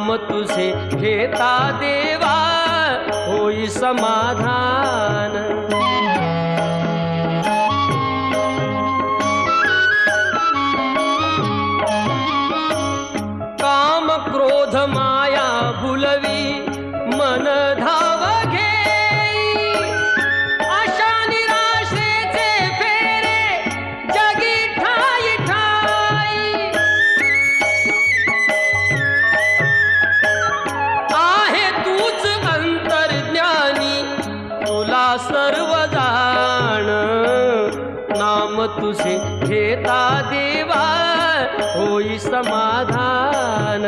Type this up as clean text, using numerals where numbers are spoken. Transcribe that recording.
नाम तुझे घेता देवा होई समाधान। काम क्रोध माया भुलवी मन धाव घेई, आशा निराशेचे फेरे जगी ठाई ठाई। आहे तूच अंतर्ज्ञानी तुला सर्व जाण, नाम तुझे घेता देवा होई समाधान।